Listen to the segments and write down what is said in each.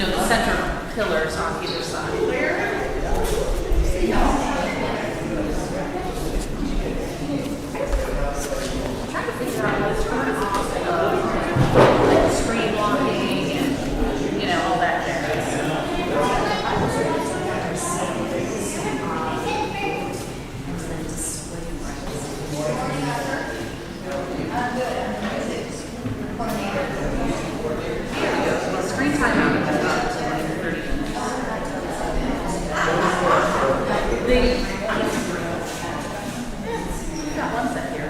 the center pillars on either side. I'm trying to figure out how to turn off like screen blocking and all that jazz. Screen time out is about 30 minutes. We've got one set here.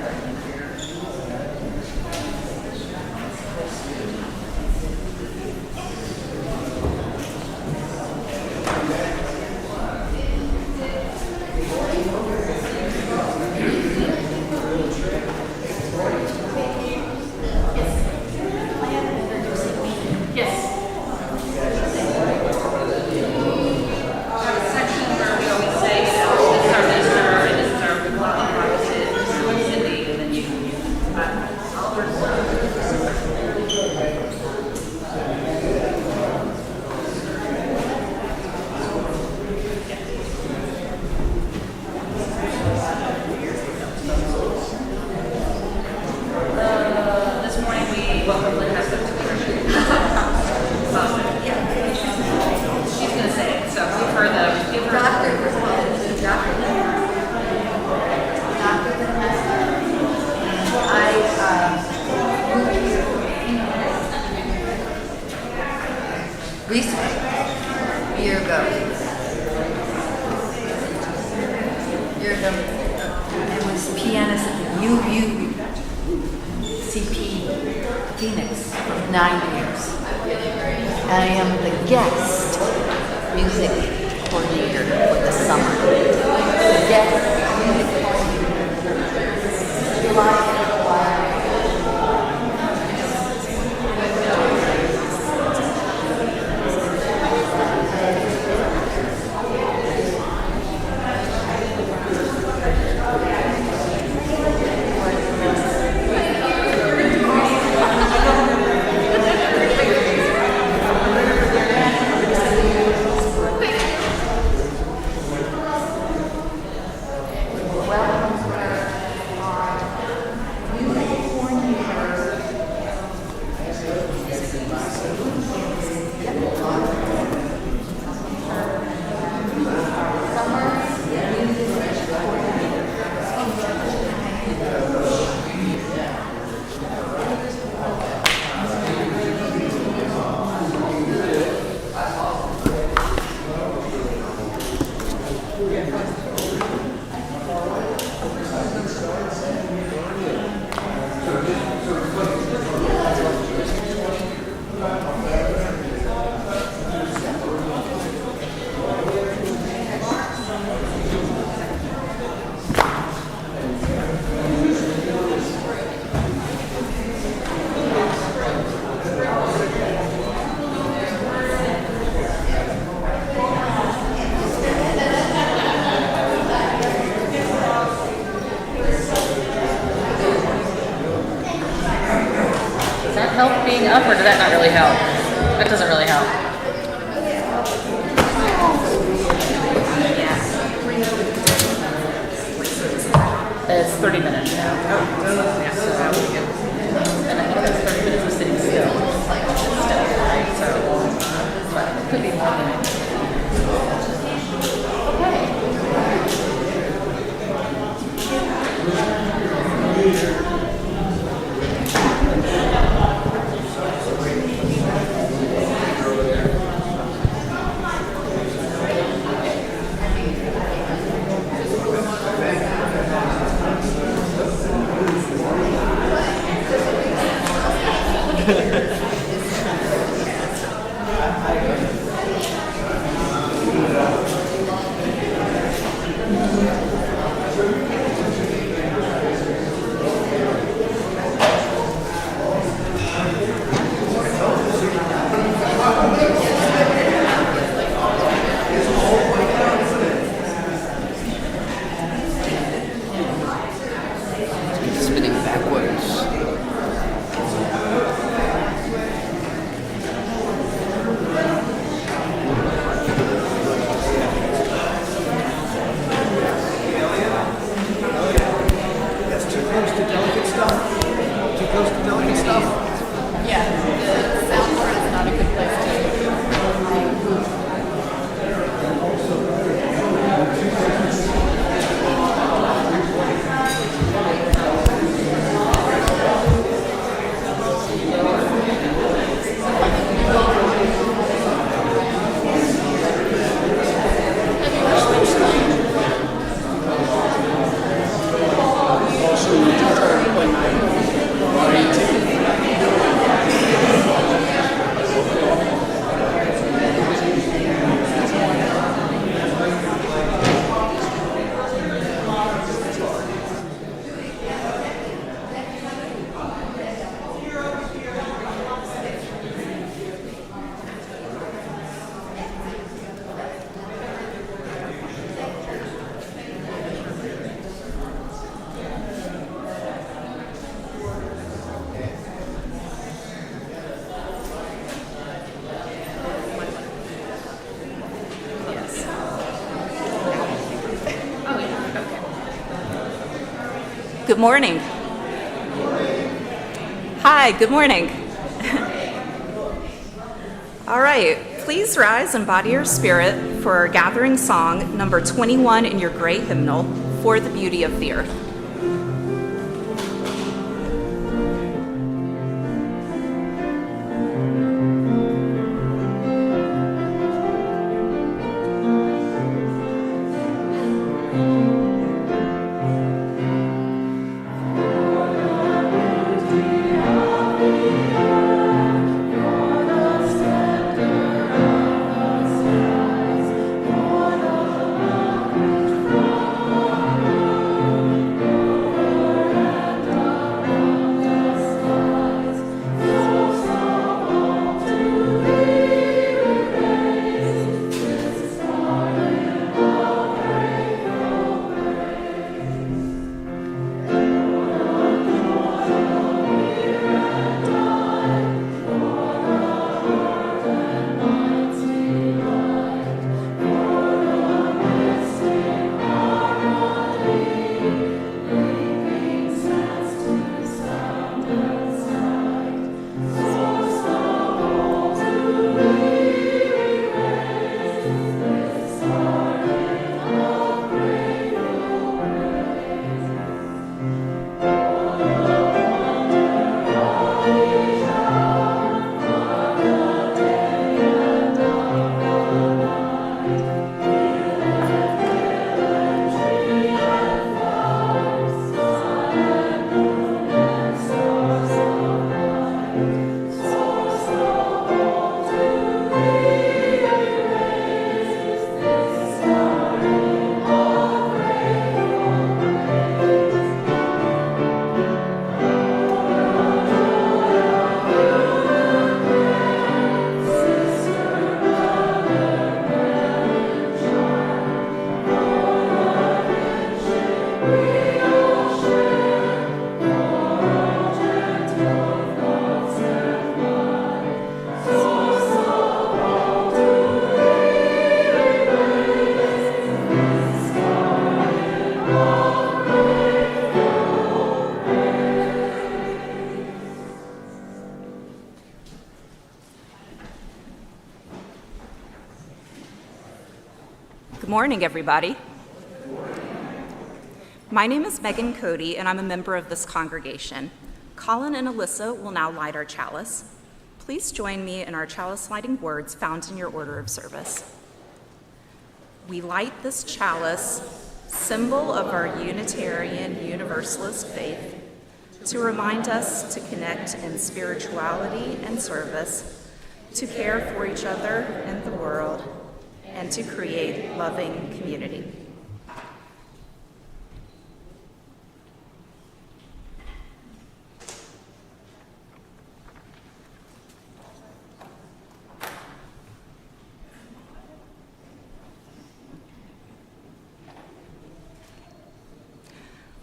Up, or did that not really help? That doesn't really help. It's 30 minutes now. Yeah, so that would be good. And I think that's 30 minutes of sitting still. Right? So, but it could be more than it. close to delicate stuff? Too close to delicate stuff? Yeah, the soundboard is not a good place to. Good morning. Hi, good morning. All right, please rise and body your spirit for our gathering song, number 21 in your gray hymnal, For the Beauty of the Earth. Good morning, everybody. My name is Megan Cody, and I'm a member of this congregation. Colin and Alyssa will now light our chalice. Please join me in our chalice lighting words found in your order of service. We light this chalice, symbol of our Unitarian Universalist faith, to remind us to connect in spirituality and service, to care for each other and the world, and to create loving community.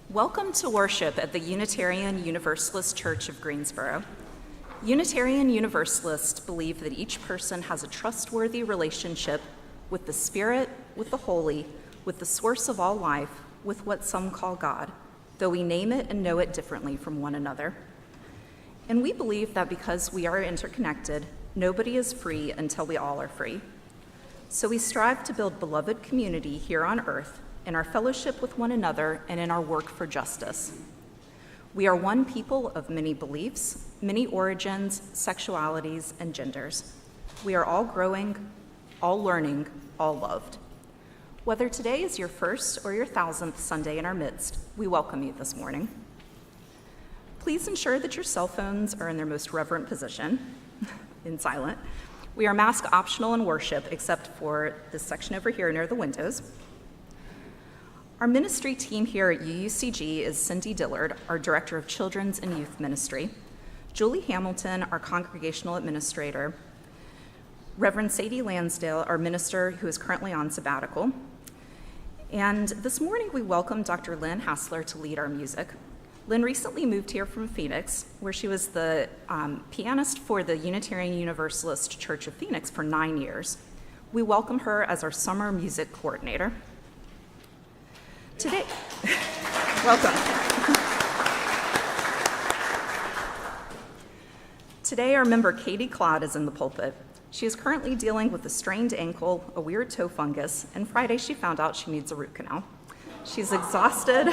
Welcome to worship at the Unitarian Universalist Church of Greensboro. Unitarian Universalists believe that each person has a trustworthy relationship with the Spirit, with the Holy, with the source of all life, with what some call God, though we name it and know it differently from one another. And we believe that because we are interconnected, nobody is free until we all are free. So we strive to build beloved community here on earth in our fellowship with one another and in our work for justice. We are one people of many beliefs, many origins, sexualities, and genders. We are all growing, all learning, all loved. Whether today is your first or your 1,000th Sunday in our midst, we welcome you this morning. Please ensure that your cell phones are in their most reverent position, in silent. We are mask optional in worship, except for this section over here near the windows. Our ministry team here at UUCG is Cindy Dillard, our Director of Children's and Youth Ministry, Julie Hamilton, our Congregational Administrator, Reverend Sadie Lansdale, our minister who is currently on sabbatical. And this morning we welcome Dr. Lynn Hassler to lead our music. Lynn recently moved here from Phoenix, where she was the pianist for the Unitarian Universalist Church of Phoenix for 9 years. We welcome her as our summer music coordinator. Today, welcome. Today, our member Katie Clodd is in the pulpit. She is currently dealing with a strained ankle, a weird toe fungus, and Friday she found out she needs a root canal. She's exhausted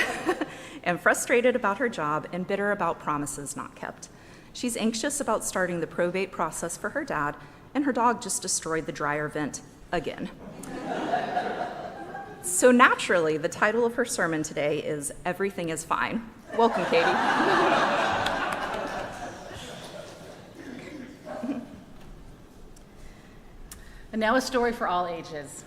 and frustrated about her job and bitter about promises not kept. She's anxious about starting the probate process for her dad, and her dog just destroyed the dryer vent again. So naturally, the title of her sermon today is Everything is Fine. Welcome, Katie. And now a story for all ages.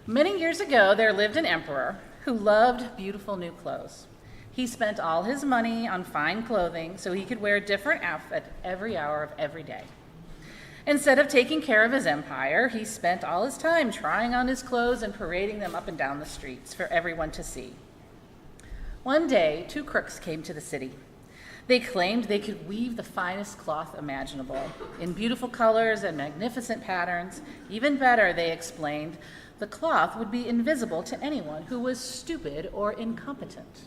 Many years ago, there lived an emperor who loved beautiful new clothes. He spent all his money on fine clothing so he could wear a different outfit every hour of every day. Instead of taking care of his empire, he spent all his time trying on his clothes and parading them up and down the streets for everyone to see. One day, 2 crooks came to the city. They claimed they could weave the finest cloth imaginable in beautiful colors and magnificent patterns. Even better, they explained, the cloth would be invisible to anyone who was stupid or incompetent.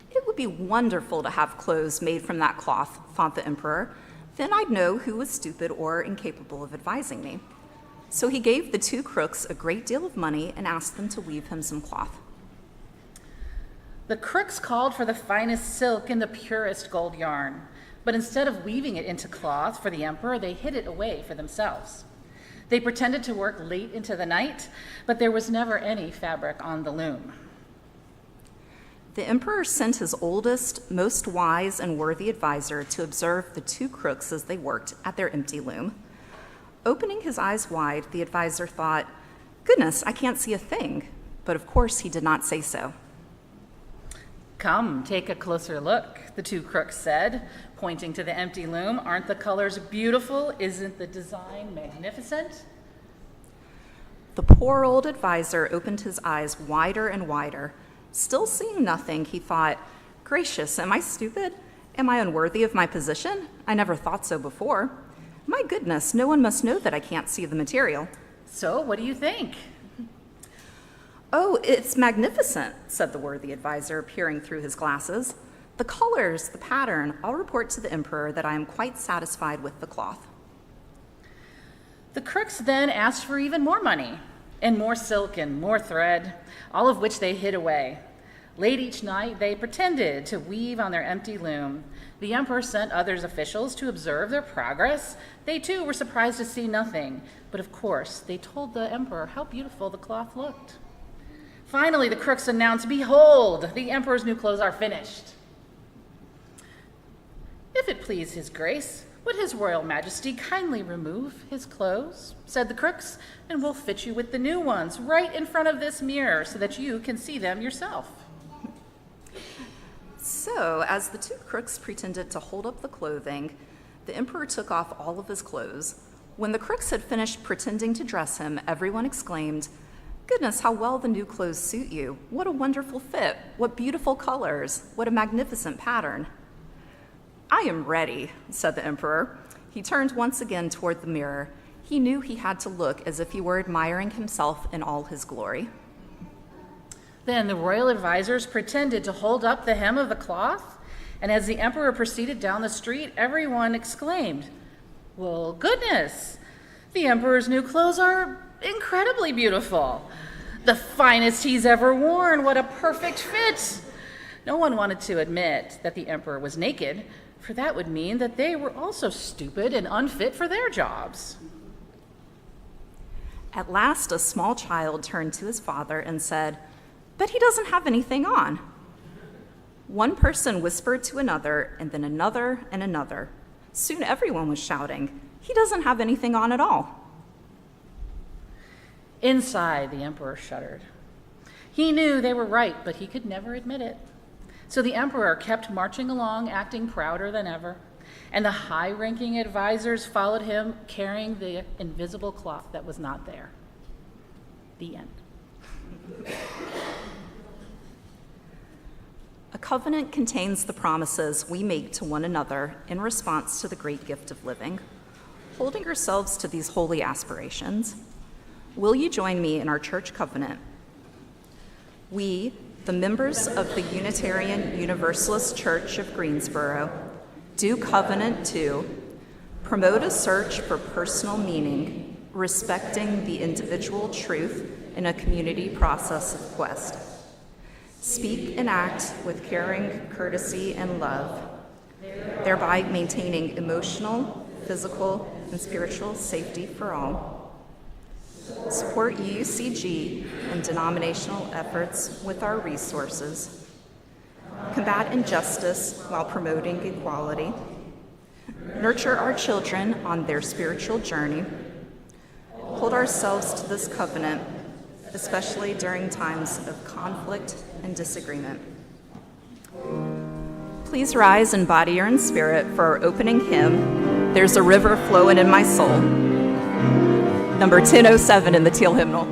It would be wonderful to have clothes made from that cloth, thought the emperor. Then I'd know who was stupid or incapable of advising me. So he gave the 2 crooks a great deal of money and asked them to weave him some cloth. The crooks called for the finest silk and the purest gold yarn, but instead of weaving it into cloth for the emperor, they hid it away for themselves. They pretended to work late into the night, but there was never any fabric on the loom. The emperor sent his oldest, most wise, and worthy advisor to observe the 2 crooks as they worked at their empty loom. Opening his eyes wide, the advisor thought, "Goodness, I can't see a thing." But of course, he did not say so. "Come, take a closer look," the 2 crooks said, pointing to the empty loom. "Aren't the colors beautiful? Isn't the design magnificent?" The poor old advisor opened his eyes wider and wider. Still seeing nothing, he thought, "Gracious, am I stupid? Am I unworthy of my position? I never thought so before. My goodness, no one must know that I can't see the material." "So, what do you think?" "Oh, it's magnificent," said the worthy advisor, peering through his glasses. "The colors, the pattern, I'll report to the emperor that I am quite satisfied with the cloth." The crooks then asked for even more money, and more silk and more thread, all of which they hid away. Late each night, they pretended to weave on their empty loom. The emperor sent other officials to observe their progress. They too were surprised to see nothing, but of course, they told the emperor how beautiful the cloth looked. Finally, the crooks announced, "Behold, the emperor's new clothes are finished." "If it please his grace, would his royal majesty kindly remove his clothes," said the crooks, "and we'll fit you with the new ones right in front of this mirror so that you can see them yourself." So, as the 2 crooks pretended to hold up the clothing, the emperor took off all of his clothes. When the crooks had finished pretending to dress him, everyone exclaimed, "Goodness, how well the new clothes suit you. What a wonderful fit. What beautiful colors. What a magnificent pattern." "I am ready," said the emperor. He turned once again toward the mirror. He knew he had to look as if he were admiring himself in all his glory. Then the royal advisors pretended to hold up the hem of the cloth, and as the emperor proceeded down the street, everyone exclaimed, "Well, goodness, the emperor's new clothes are incredibly beautiful. The finest he's ever worn. What a perfect fit." No one wanted to admit that the emperor was naked, for that would mean that they were also stupid and unfit for their jobs. At last, a small child turned to his father and said, "But he doesn't have anything on." One person whispered to another, and then another and another. Soon everyone was shouting, "He doesn't have anything on at all." Inside, the emperor shuddered. He knew they were right, but he could never admit it. So the emperor kept marching along, acting prouder than ever, and the high-ranking advisors followed him, carrying the invisible cloth that was not there. The end. A covenant contains the promises we make to one another in response to the great gift of living. Holding ourselves to these holy aspirations, will you join me in our church covenant? We, the members of the Unitarian Universalist Church of Greensboro, do covenant to promote a search for personal meaning, respecting the individual truth in a community process of quest. Speak and act with caring, courtesy, and love, thereby maintaining emotional, physical, and spiritual safety for all. Support UUCG and denominational efforts with our resources. Combat injustice while promoting equality. Nurture our children on their spiritual journey. Hold ourselves to this covenant, especially during times of conflict and disagreement. Please rise in body or in spirit for our opening hymn, "There's a River Flowing in My Soul," number 1007 in the Teal Hymnal.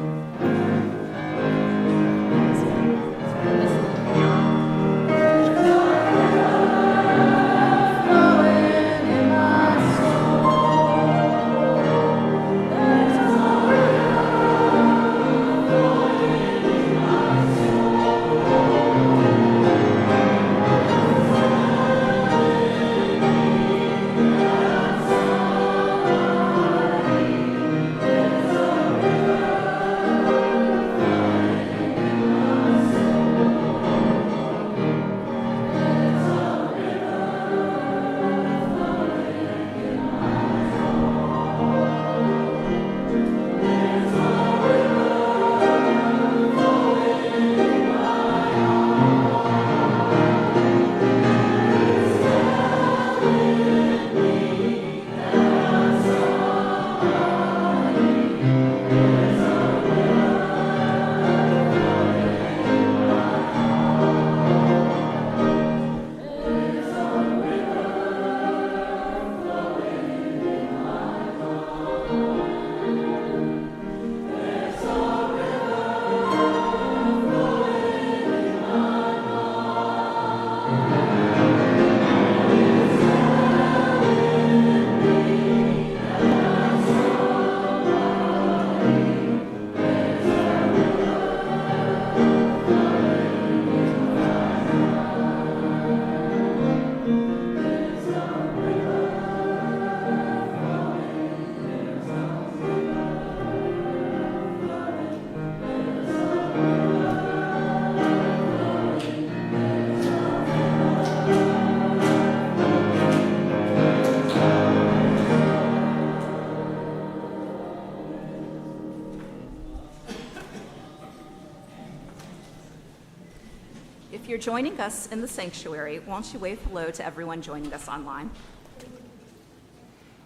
If you're joining us in the sanctuary, won't you wave hello to everyone joining us online?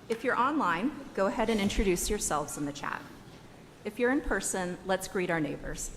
If you're online, go ahead and introduce yourselves in the chat. If you're in person, let's greet our neighbors.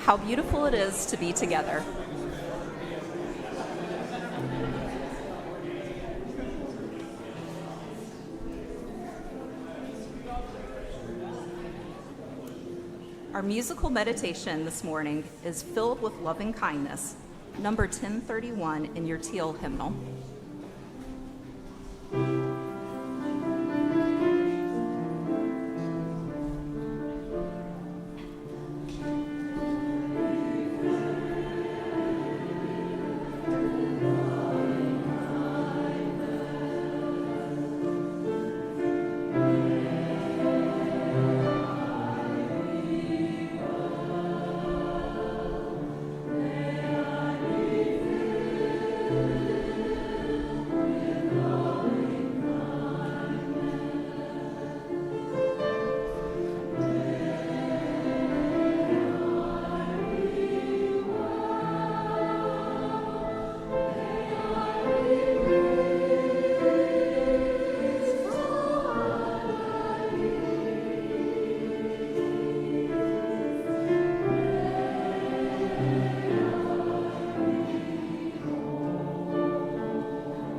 how beautiful it is to be together. Our musical meditation this morning is Filled with Loving Kindness, number 1031 in your teal hymnal.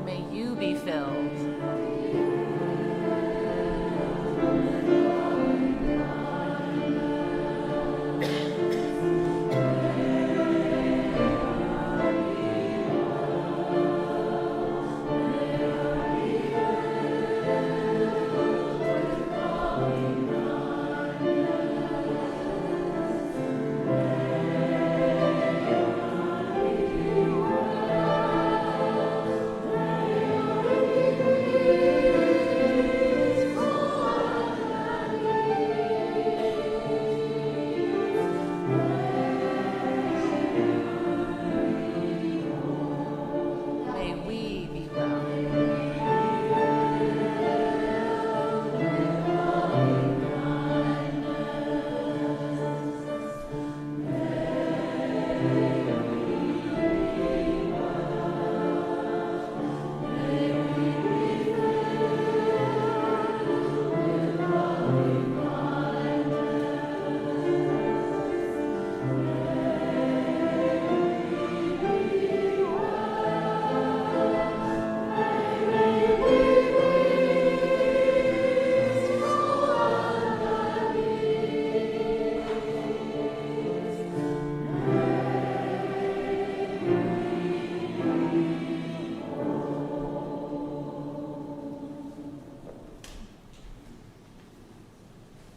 May you be filled. May we be well.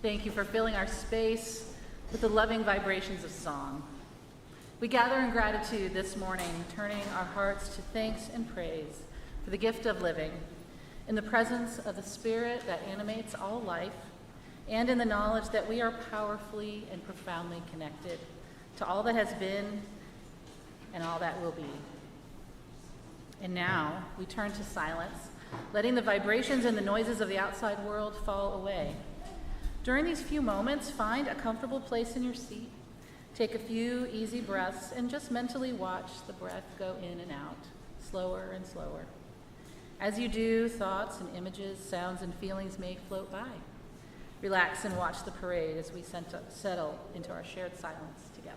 Thank you for filling our space with the loving vibrations of song. We gather in gratitude this morning, turning our hearts to thanks and praise for the gift of living, in the presence of the Spirit that animates all life, and in the knowledge that we are powerfully and profoundly connected to all that has been and all that will be. And now we turn to silence, letting the vibrations and the noises of the outside world fall away. During these few moments, find a comfortable place in your seat, take a few easy breaths, and just mentally watch the breath go in and out, slower and slower. As you do, thoughts and images, sounds and feelings may float by. Relax and watch the parade as we settle into our shared silence together.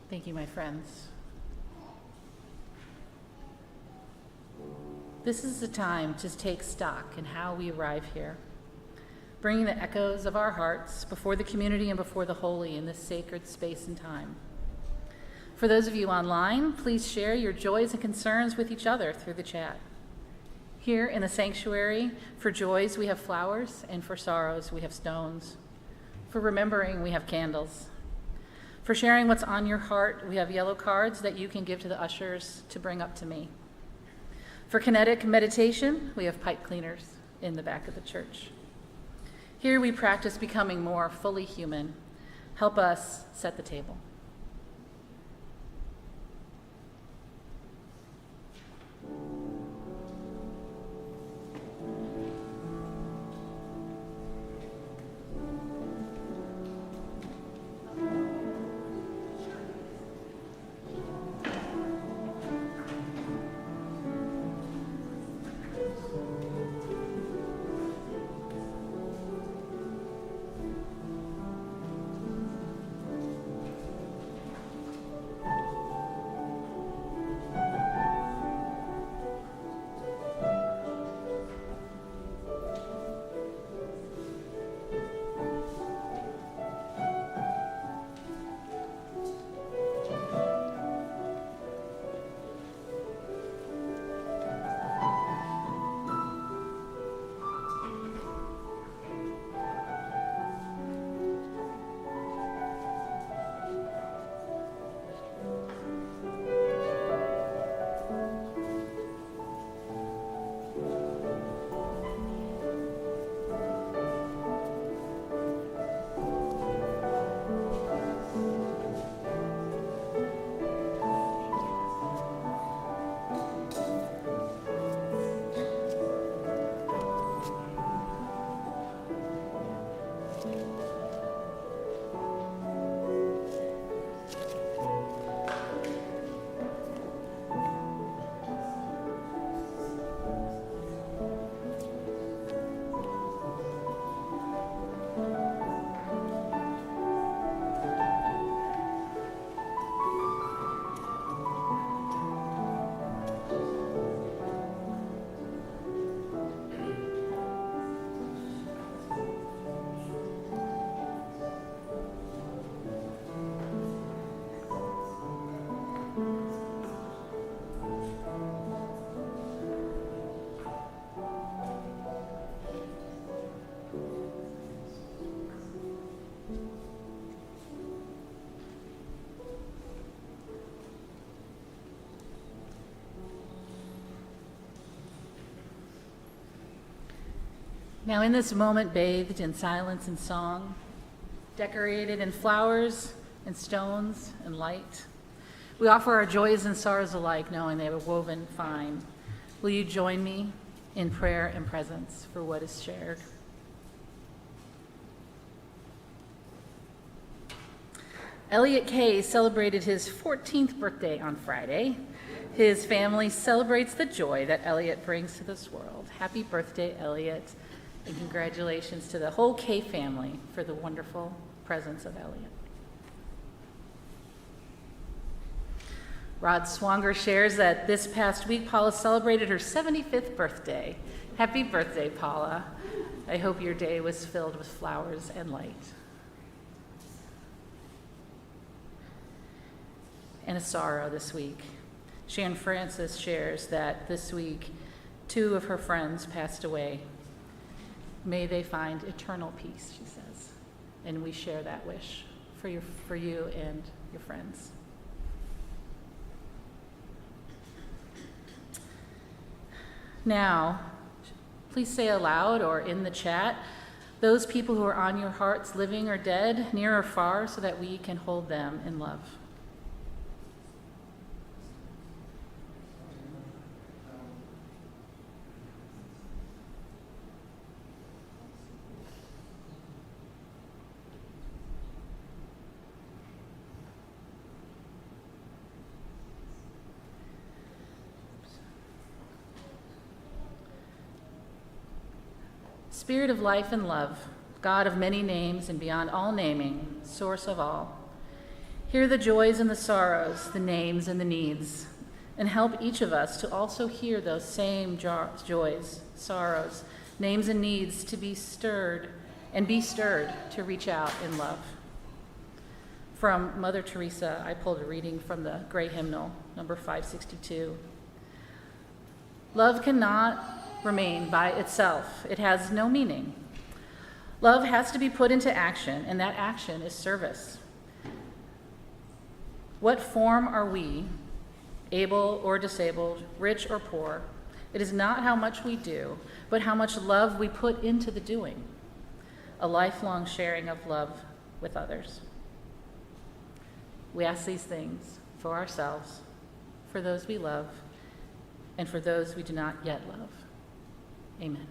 Thank you, my friends. This is the time to take stock in how we arrive here, bringing the echoes of our hearts before the community and before the holy in this sacred space and time. For those of you online, please share your joys and concerns with each other through the chat. Here in the sanctuary, for joys we have flowers, and for sorrows we have stones. For remembering, we have candles. For sharing what's on your heart, we have yellow cards that you can give to the ushers to bring up to me. For kinetic meditation, we have pipe cleaners in the back of the church. Here we practice becoming more fully human. Help us set the table. Now in this moment bathed in silence and song, decorated in flowers and stones and light, we offer our joys and sorrows alike, knowing they are woven fine. Will you join me in prayer and presence for what is shared? Elliot Kay celebrated his 14th birthday on Friday. His family celebrates the joy that Elliot brings to this world. Happy birthday, Elliot, and congratulations to the whole Kay family for the wonderful presence of Elliot. Rod Swanger shares that this past week, Paula celebrated her 75th birthday. Happy birthday, Paula. I hope your day was filled with flowers and light. And a sorrow this week. Shan Francis shares that this week, 2 of her friends passed away. May they find eternal peace, she says. And we share that wish for you and your friends. Now, please say aloud or in the chat, those people who are on your hearts, living or dead, near or far, so that we can hold them in love. Spirit of life and love, God of many names and beyond all naming, source of all, Hear the joys and the sorrows, the names and the needs, and help each of us to also hear those same joys, sorrows, names and needs to be stirred to reach out in love. From Mother Teresa, I pulled a reading from the Gray Hymnal, number 562. Love cannot remain by itself. It has no meaning. Love has to be put into action, and that action is service. What form are we, able or disabled, rich or poor? It is not how much we do, but how much love we put into the doing. A lifelong sharing of love with others. We ask these things for ourselves, for those we love, and for those we do not yet love. Amen.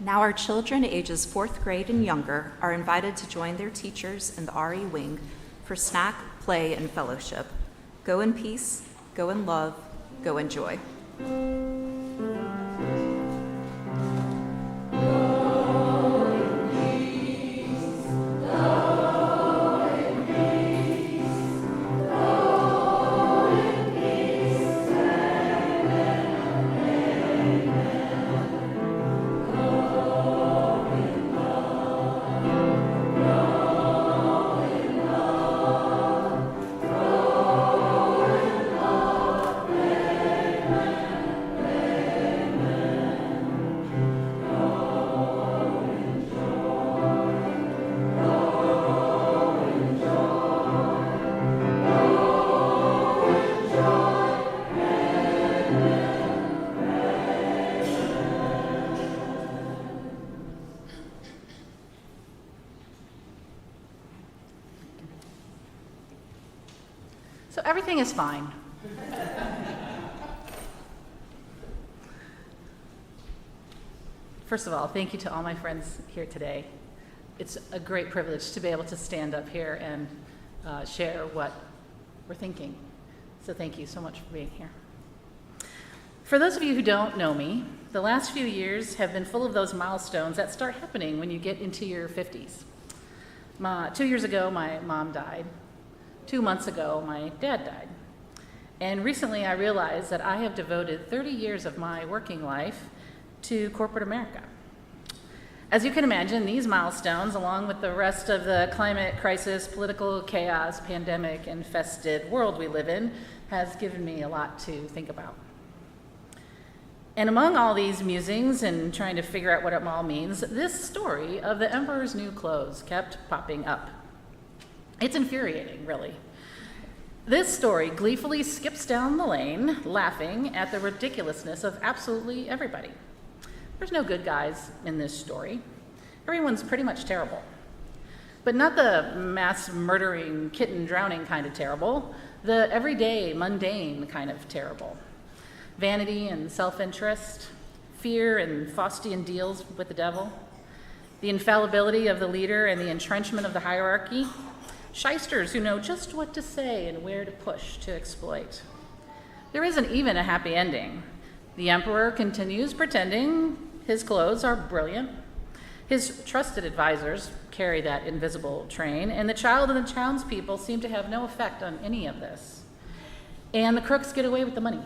Now our children ages 4th grade and younger are invited to join their teachers in the RE wing for snack, play, and fellowship. Go in peace, go in love, go in joy. So everything is fine. First of all, thank you to all my friends here today. It's a great privilege to be able to stand up here and share what we're thinking. So thank you so much for being here. For those of you who don't know me, the last few years have been full of those milestones that start happening when you get into your 50s. 2 years ago, my mom died. 2 months ago, my dad died. And recently I realized that I have devoted 30 years of my working life to corporate America. As you can imagine, these milestones, along with the rest of the climate crisis, political chaos, pandemic, infested world we live in, has given me a lot to think about. And among all these musings and trying to figure out what it all means, this story of the emperor's new clothes kept popping up. It's infuriating, really. This story gleefully skips down the lane, laughing at the ridiculousness of absolutely everybody. There's no good guys in this story. Everyone's pretty much terrible. But not the mass murdering, kitten drowning kind of terrible, the everyday, mundane kind of terrible. Vanity and self-interest, fear and Faustian deals with the devil, the infallibility of the leader and the entrenchment of the hierarchy, shysters who know just what to say and where to push to exploit. There isn't even a happy ending. The emperor continues pretending his clothes are brilliant. His trusted advisors carry that invisible train, and the child and the townspeople seem to have no effect on any of this. And the crooks get away with the money.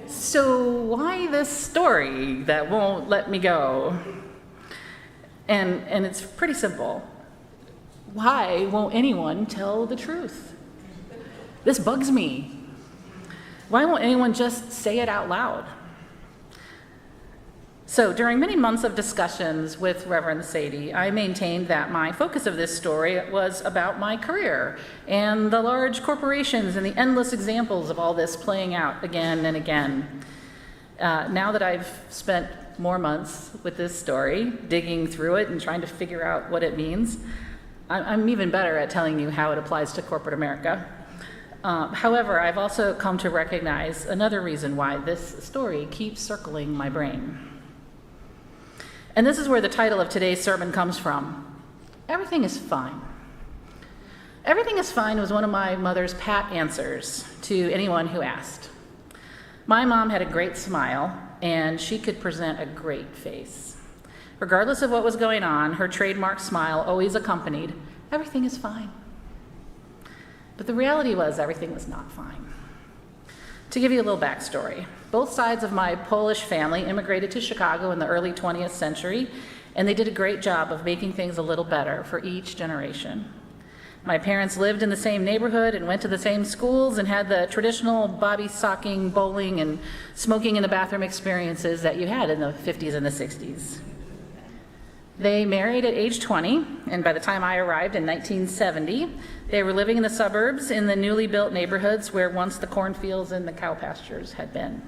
So why this story that won't let me go? And it's pretty simple. Why won't anyone tell the truth? This bugs me. Why won't anyone just say it out loud? So during many months of discussions with Reverend Sadie, I maintained that my focus of this story was about my career and the large corporations and the endless examples of all this playing out again and again. Now that I've spent more months with this story, digging through it and trying to figure out what it means, I'm even better at telling you how it applies to corporate America. However, I've also come to recognize another reason why this story keeps circling my brain. And this is where the title of today's sermon comes from. Everything is fine. Everything is fine was one of my mother's pat answers to anyone who asked. My mom had a great smile, and she could present a great face. Regardless of what was going on, her trademark smile always accompanied, everything is fine. But the reality was everything was not fine. To give you a little backstory, both sides of my Polish family immigrated to Chicago in the early 20th century, and they did a great job of making things a little better for each generation. My parents lived in the same neighborhood and went to the same schools and had the traditional bobby socking, bowling, and smoking in the bathroom experiences that you had in the 50s and the 60s. They married at age 20, and by the time I arrived in 1970, they were living in the suburbs in the newly built neighborhoods where once the cornfields and the cow pastures had been.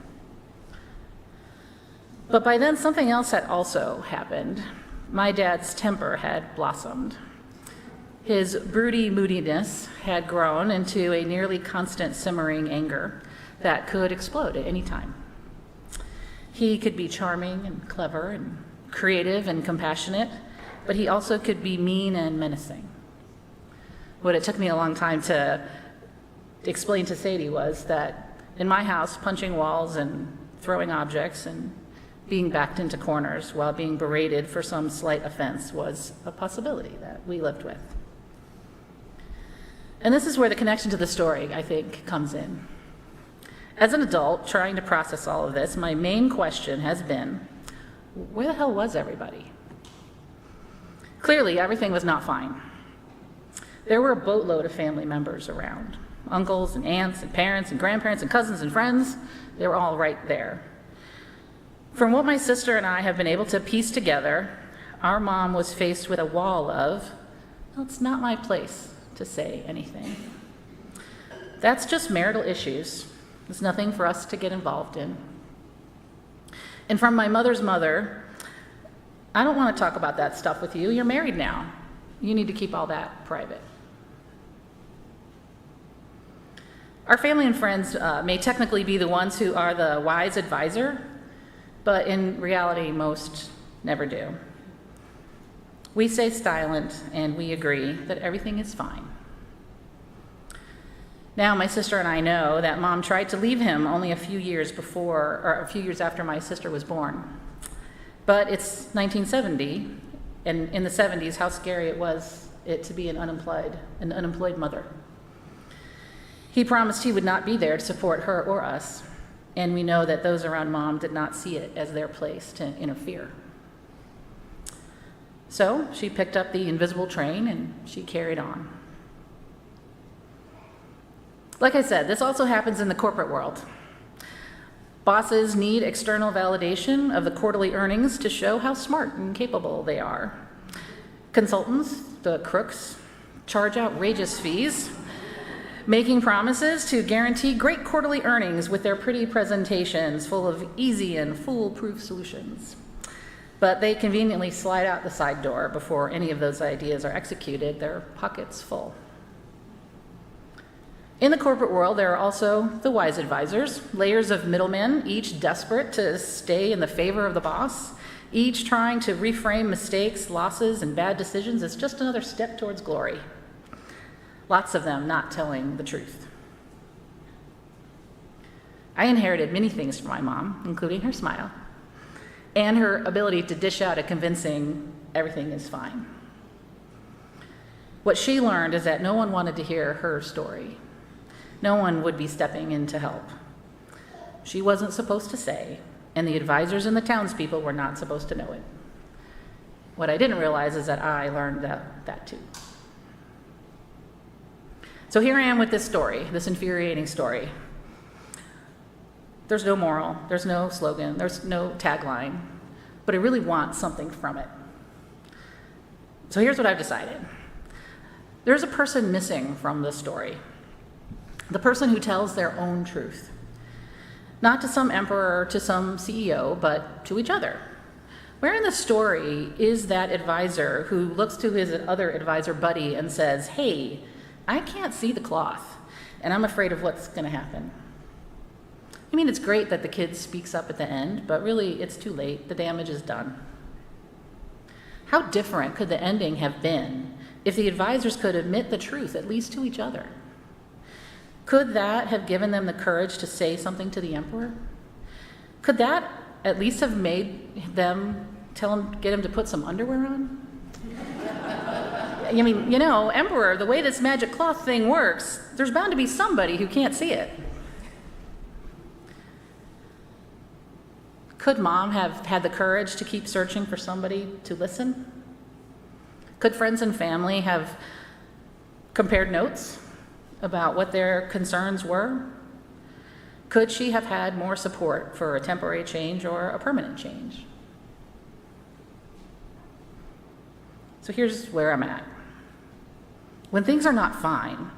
But by then, something else had also happened. My dad's temper had blossomed. His broody moodiness had grown into a nearly constant simmering anger that could explode at any time. He could be charming and clever and creative and compassionate, but he also could be mean and menacing. What it took me a long time to explain to Sadie was that in my house, punching walls and throwing objects and being backed into corners while being berated for some slight offense was a possibility that we lived with. And this is where the connection to the story, I think, comes in. As an adult trying to process all of this, my main question has been, where the hell was everybody? Clearly, everything was not fine. There were a boatload of family members around. Uncles and aunts and parents and grandparents and cousins and friends, they were all right there. From what my sister and I have been able to piece together, our mom was faced with a wall of, well, it's not my place to say anything. That's just marital issues. It's nothing for us to get involved in. And from my mother's mother, I don't want to talk about that stuff with you. You're married now. You need to keep all that private. Our family and friends may technically be the ones who are the wise advisor, but in reality, most never do. We stay silent and we agree that everything is fine. Now, my sister and I know that Mom tried to leave him only a few years after my sister was born. But it's 1970, and in the 70s, how scary it was to be an unemployed mother. He promised he would not be there to support her or us, and we know that those around Mom did not see it as their place to interfere. So she picked up the invisible train and she carried on. Like I said, this also happens in the corporate world. Bosses need external validation of the quarterly earnings to show how smart and capable they are. Consultants, the crooks, charge outrageous fees, making promises to guarantee great quarterly earnings with their pretty presentations full of easy and foolproof solutions. But they conveniently slide out the side door before any of those ideas are executed, their pockets full. In the corporate world, there are also the wise advisors, layers of middlemen, each desperate to stay in the favor of the boss, each trying to reframe mistakes, losses, and bad decisions as just another step towards glory. Lots of them not telling the truth. I inherited many things from my mom, including her smile, and her ability to dish out a convincing, everything is fine. What she learned is that no one wanted to hear her story. No one would be stepping in to help. She wasn't supposed to say, and the advisors and the townspeople were not supposed to know it. What I didn't realize is that I learned that too. So here I am with this story, this infuriating story. There's no moral, there's no slogan, there's no tagline, but I really want something from it. So here's what I've decided. There's a person missing from this story. The person who tells their own truth. Not to some emperor or to some CEO, but to each other. Where in the story is that advisor who looks to his other advisor buddy and says, hey, I can't see the cloth, and I'm afraid of what's going to happen? I mean, it's great that the kid speaks up at the end, but really it's too late. The damage is done. How different could the ending have been if the advisors could admit the truth, at least to each other? Could that have given them the courage to say something to the emperor? Could that at least have made them get him to put some underwear on? I mean, emperor, the way this magic cloth thing works, there's bound to be somebody who can't see it. Could Mom have had the courage to keep searching for somebody to listen? Could friends and family have compared notes about what their concerns were? Could she have had more support for a temporary change or a permanent change? So here's where I'm at. When things are not fine,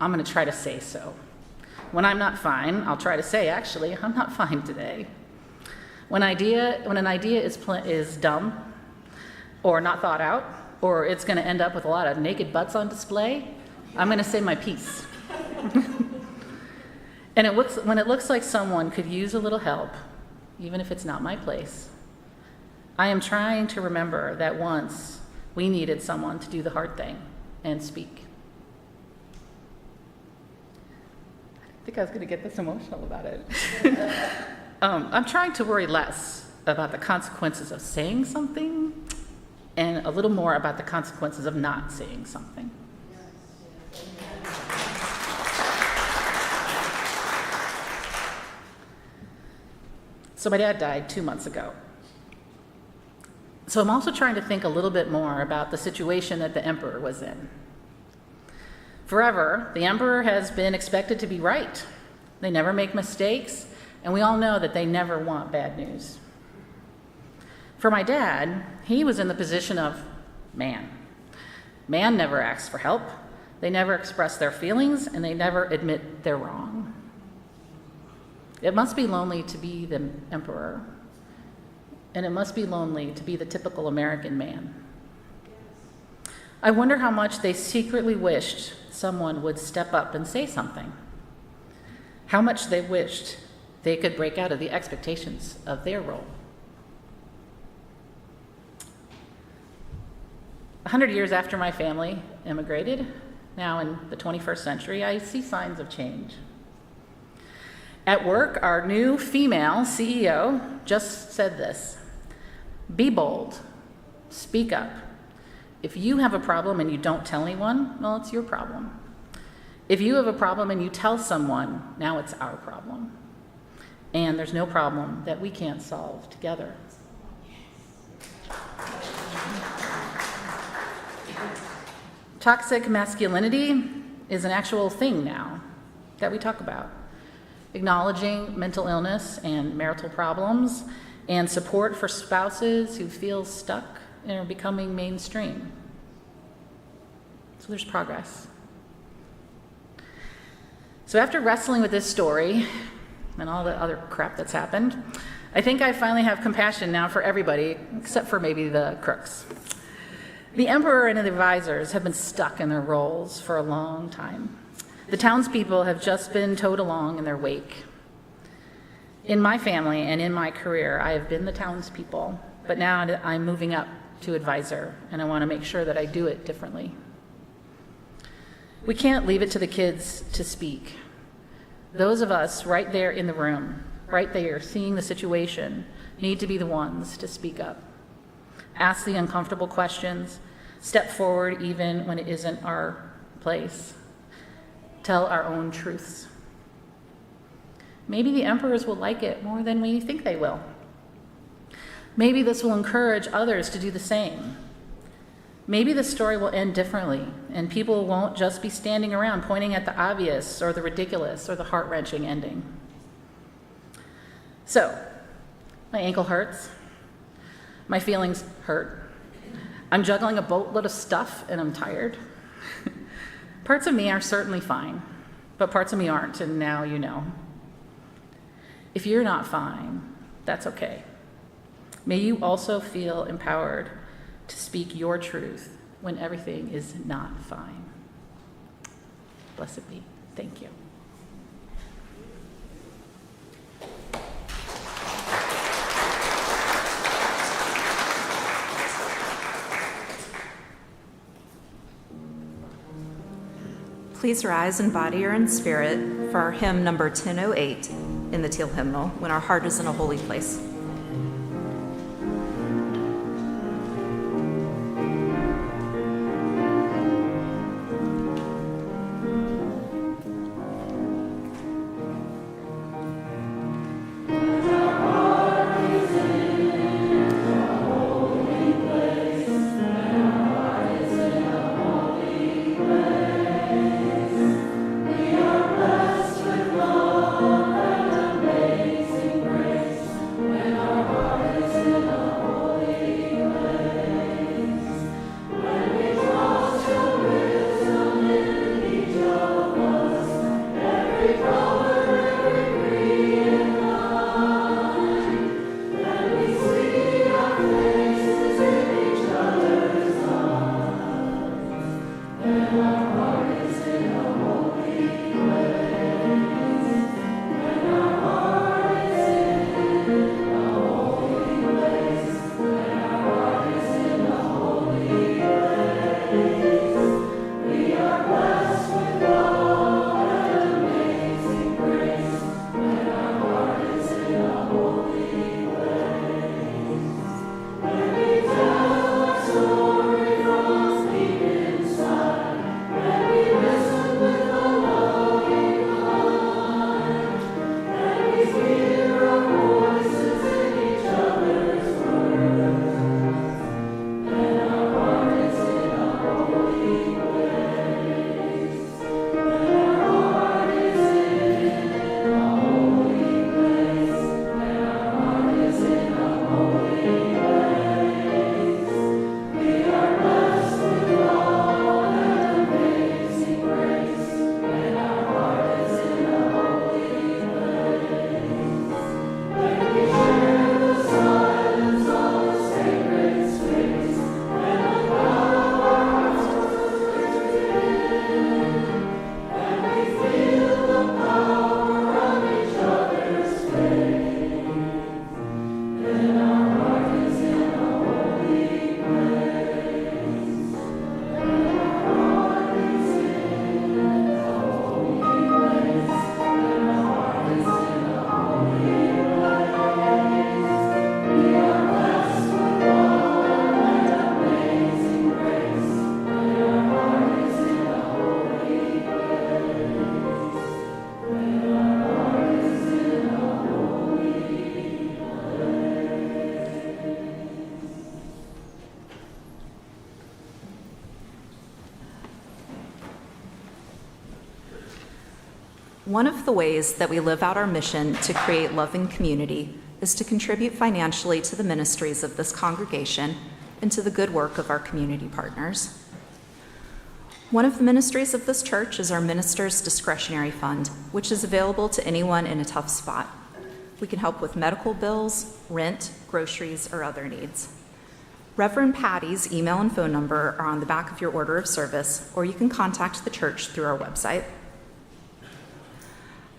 I'm going to try to say so. When I'm not fine, I'll try to say, actually, I'm not fine today. When an idea is dumb or not thought out, or it's going to end up with a lot of naked butts on display, I'm going to say my piece. And when it looks like someone could use a little help, even if it's not my place, I am trying to remember that once we needed someone to do the hard thing and speak. I think I was going to get this emotional about it. I'm trying to worry less about the consequences of saying something and a little more about the consequences of not saying something. So my dad died 2 months ago. So I'm also trying to think a little bit more about the situation that the emperor was in. Forever, the emperor has been expected to be right. They never make mistakes, and we all know that they never want bad news. For my dad, he was in the position of man. Man never asks for help, they never express their feelings, and they never admit they're wrong. It must be lonely to be the emperor, and it must be lonely to be the typical American man. I wonder how much they secretly wished someone would step up and say something. How much they wished they could break out of the expectations of their role. 100 years after my family immigrated, now in the 21st century, I see signs of change. At work, our new female CEO just said this: be bold, speak up. If you have a problem and you don't tell anyone, well, it's your problem. If you have a problem and you tell someone, now it's our problem. And there's no problem that we can't solve together. Toxic masculinity is an actual thing now that we talk about. Acknowledging mental illness and marital problems and support for spouses who feel stuck and are becoming mainstream. So there's progress. So after wrestling with this story and all the other crap that's happened, I think I finally have compassion now for everybody, except for maybe the crooks. The emperor and the advisors have been stuck in their roles for a long time. The townspeople have just been towed along in their wake. In my family and in my career, I have been the townspeople, but now I'm moving up to advisor, and I want to make sure that I do it differently. We can't leave it to the kids to speak. Those of us right there in the room, right there seeing the situation, need to be the ones to speak up. Ask the uncomfortable questions, step forward even when it isn't our place. Tell our own truths. Maybe the emperors will like it more than we think they will. Maybe this will encourage others to do the same. Maybe the story will end differently, and people won't just be standing around pointing at the obvious or the ridiculous or the heart-wrenching ending. So, my ankle hurts. My feelings hurt. I'm juggling a boatload of stuff, and I'm tired. Parts of me are certainly fine, but parts of me aren't, and now you know. If you're not fine, that's okay. May you also feel empowered to speak your truth when everything is not fine. Blessed be. Thank you. Please rise in body or in spirit for our hymn number 1008 in the Teal Hymnal, When Our Heart is in a Holy Place. When One of the ways that we live out our mission to create loving community is to contribute financially to the ministries of this congregation and to the good work of our community partners. One of the ministries of this church is our Minister's Discretionary Fund, which is available to anyone in a tough spot. We can help with medical bills, rent, groceries, or other needs. Reverend Patty's email and phone number are on the back of your order of service, or you can contact the church through our website.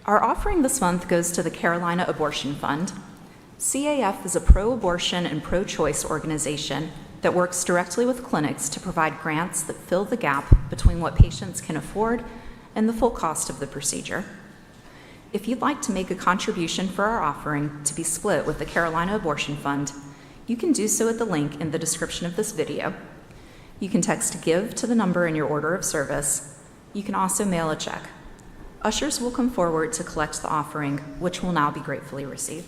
Our offering this month goes to the Carolina Abortion Fund. CAF is a pro-abortion and pro-choice organization that works directly with clinics to provide grants that fill the gap between what patients can afford and the full cost of the procedure. If you'd like to make a contribution for our offering to be split with the Carolina Abortion Fund, you can do so at the link in the description of this video. You can text GIVE to the number in your order of service. You can also mail a check. Ushers will come forward to collect the offering, which will now be gratefully received.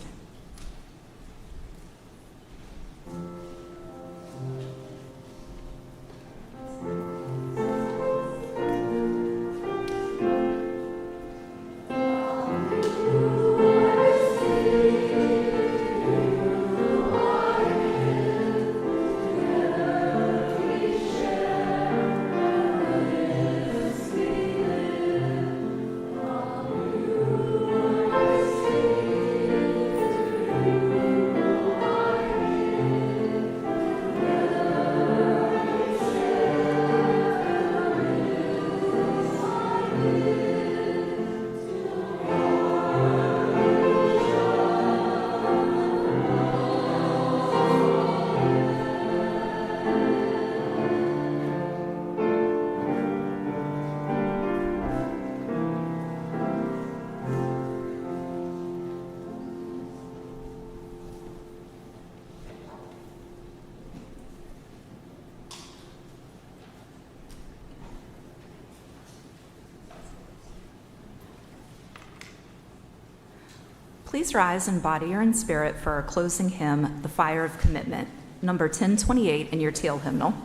Please rise in body or in spirit for our closing hymn, The Fire of Commitment, number 1028 in your teal hymnal.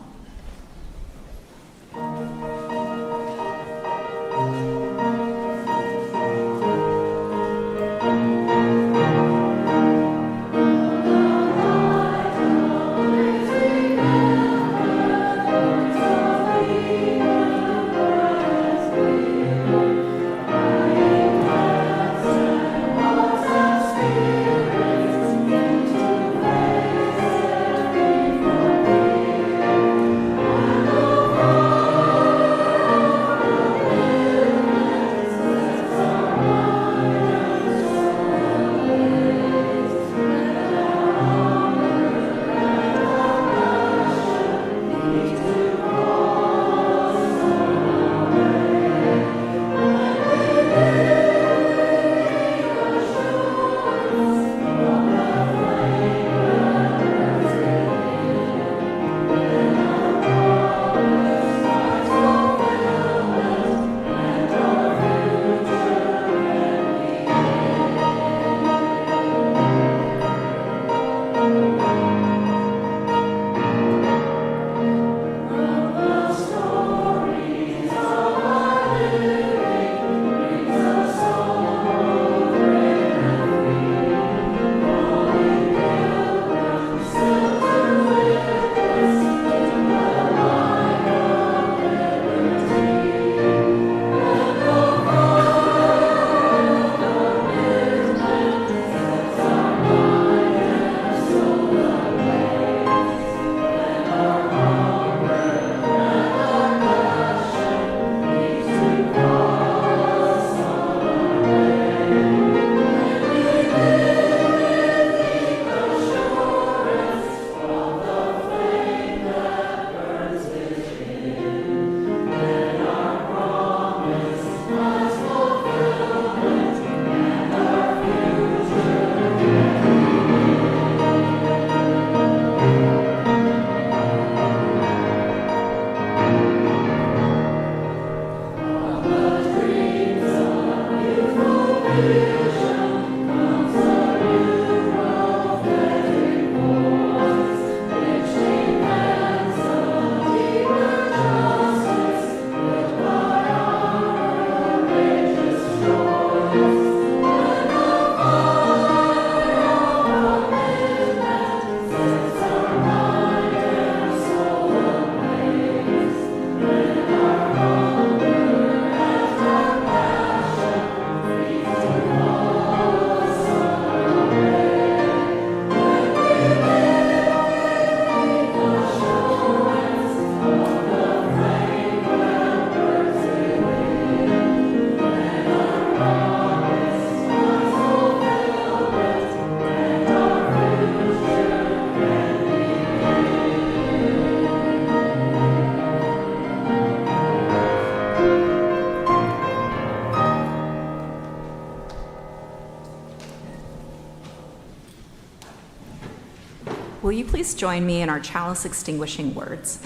Will you please join me in our chalice extinguishing words?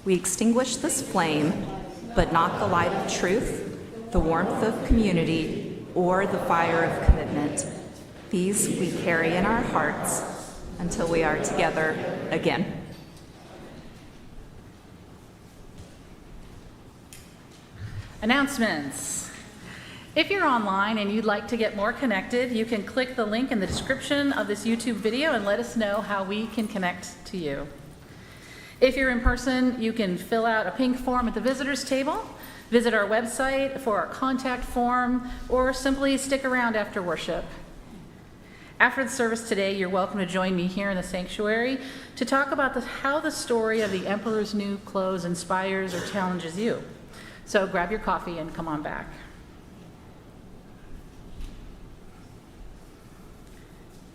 We extinguish this flame, but not the light of truth, the warmth of community, or the fire of commitment. These we carry in our hearts until we are together again. Announcements. If you're online and you'd like to get more connected, you can click the link in the description of this YouTube video and let us know how we can connect to you. If you're in person, you can fill out a pink form at the visitors table, visit our website for our contact form, or simply stick around after worship. After the service today, you're welcome to join me here in the sanctuary to talk about how the story of the Emperor's New Clothes inspires or challenges you. So grab your coffee and come on back.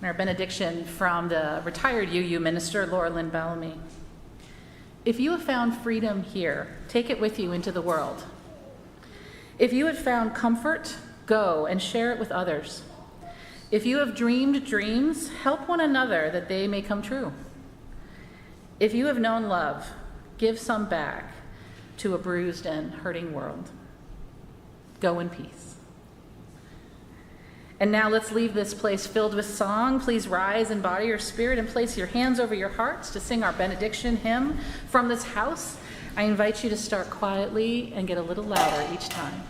And our benediction from the retired UU minister, Laura Lynn Bellamy. If you have found freedom here, take it with you into the world. If you have found comfort, go and share it with others. If you have dreamed dreams, help one another that they may come true. If you have known love, give some back to a bruised and hurting world. Go in peace. And now let's leave this place filled with song. Please rise in body or spirit and place your hands over your hearts to sing our benediction hymn from this house. I invite you to start quietly and get a little louder each time.